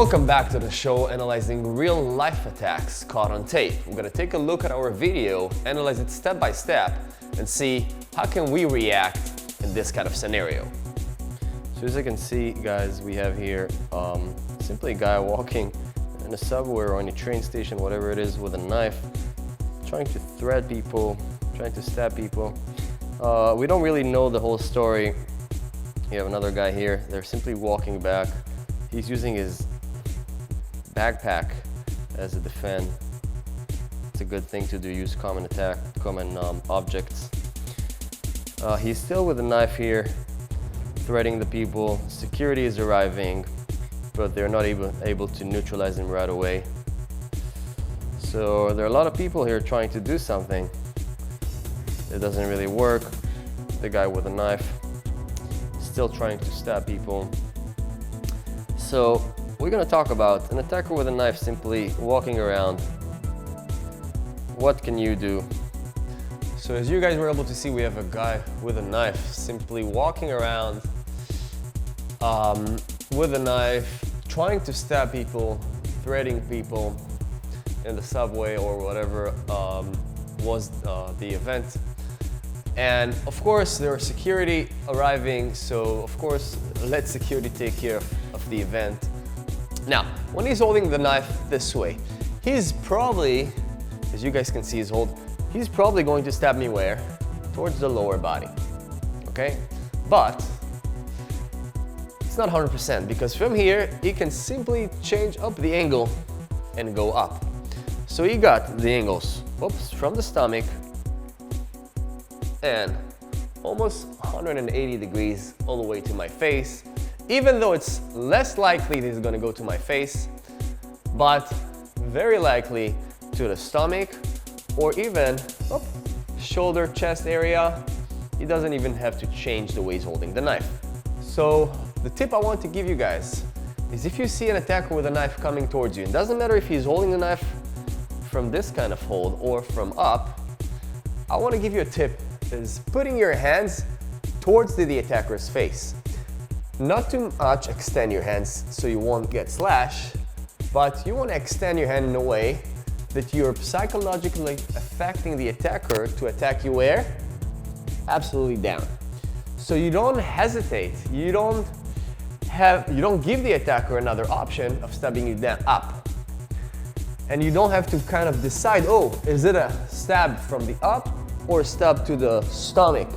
Welcome back to the show analyzing real life attacks caught on tape. We're going to take a look at our video, analyze it step by step, and see how can we react in this kind of scenario. So as you can see, guys, we have here simply a guy walking in a subway or on a train station, whatever it is, with a knife, trying to threat people, trying to stab people. We don't really know the whole story. You have another guy here. They're simply walking back. He's using his backpack as a defense. It's a good thing to do, use common objects. He's still with a knife here, threatening the people. Security is arriving, but they're not able to neutralize him right away. So there are a lot of people here trying to do something. It doesn't really work. The guy with a knife still trying to stab people. So we're going to talk about an attacker with a knife simply walking around. What can you do? So as you guys were able to see, we have a guy with a knife simply walking around with a knife, trying to stab people, threatening people in the subway or whatever was the event. And of course there are security arriving, so of course let security take care of the event. Now, when he's holding the knife this way, he's probably, as you guys can see, he's probably going to stab me where? Towards the lower body, okay? But it's not 100% because from here, he can simply change up the angle and go up. So he got the angles, from the stomach and almost 180 degrees all the way to my face, even though it's less likely that he's going to go to my face, but very likely to the stomach or even shoulder, chest area. He doesn't even have to change the way he's holding the knife. So the tip I want to give you guys is if you see an attacker with a knife coming towards you, it doesn't matter if he's holding the knife from this kind of hold or from up, I want to give you a tip, is putting your hands towards the attacker's face. Not too much extend your hands so you won't get slashed, but you want to extend your hand in a way that you're psychologically affecting the attacker to attack you where? Absolutely down. So you don't hesitate, you don't give the attacker another option of stabbing you down up. And you don't have to kind of decide, oh, is it a stab from the up or a stab to the stomach?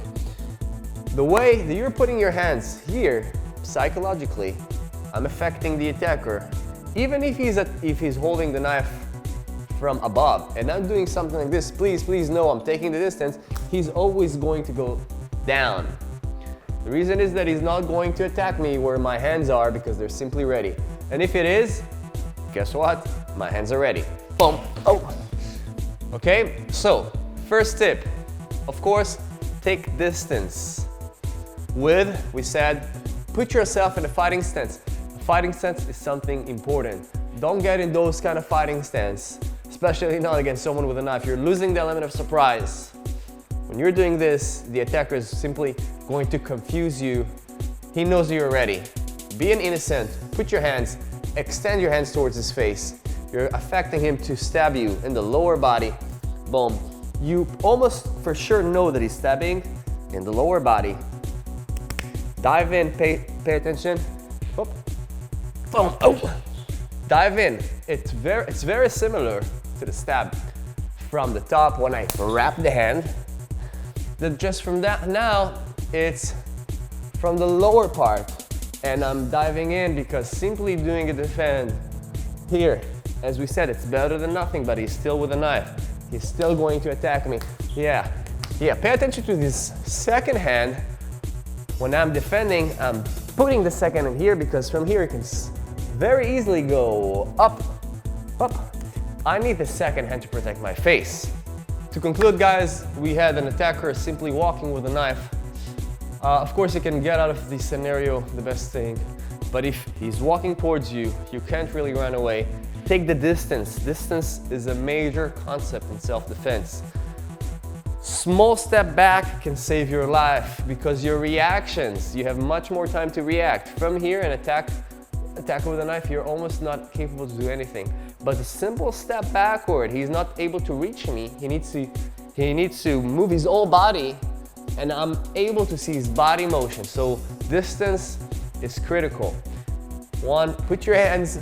The way that you're putting your hands here, psychologically, I'm affecting the attacker. Even if he's holding the knife from above and I'm doing something like this, please know I'm taking the distance, he's always going to go down. The reason is that he's not going to attack me where my hands are because they're simply ready. And if it is, guess what? My hands are ready. Boom. Oh. Okay, so first tip, of course, take distance. We said, put yourself in a fighting stance. A fighting stance is something important. Don't get in those kind of fighting stance, especially not against someone with a knife. You're losing the element of surprise. When you're doing this, the attacker is simply going to confuse you. He knows you're ready. Be an innocent. Put your hands, extend your hands towards his face. You're affecting him to stab you in the lower body. Boom. You almost for sure know that he's stabbing in the lower body. Dive in, pay attention. Boom. Boom. Oh. Dive in. It's very similar to the stab from the top when I wrap the hand. That just from that now, it's from the lower part. And I'm diving in because simply doing a defend here, as we said, it's better than nothing, but he's still with a knife. He's still going to attack me. Yeah, pay attention to this second hand. When I'm defending, I'm putting the second in here because from here it can very easily go up. I need the second hand to protect my face. To conclude, guys, we had an attacker simply walking with a knife. Of course, you can get out of this scenario the best thing, but if he's walking towards you, you can't really run away. Take the distance. Distance is a major concept in self-defense. Small step back can save your life because your reactions, you have much more time to react. From here, an attack with a knife, you're almost not capable to do anything. But the simple step backward, he's not able to reach me. He needs to move his whole body, and I'm able to see his body motion. So distance is critical. One, put your hands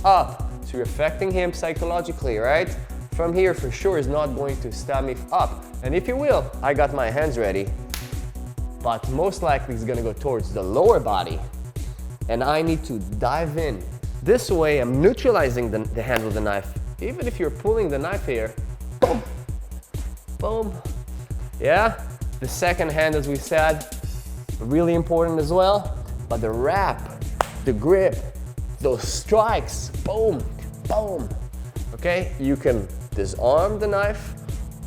up, so you're affecting him psychologically, right? From here, for sure, is not going to stab me up. And if you will, I got my hands ready, but most likely he's gonna go towards the lower body, and I need to dive in. This way, I'm neutralizing the handle of the knife. Even if you're pulling the knife here, boom, boom, yeah? The second hand, as we said, really important as well, but the wrap, the grip, those strikes, boom, boom, okay? You can disarm the knife,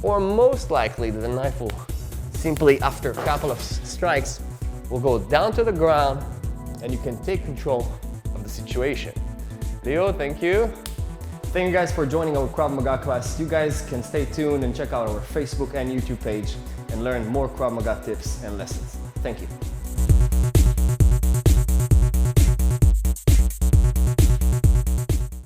or most likely the knife will simply, after a couple of strikes, will go down to the ground, and you can take control of the situation. Leo, thank you. Thank you guys for joining our Krav Maga class. You guys can stay tuned and check out our Facebook and YouTube page and learn more Krav Maga tips and lessons. Thank you.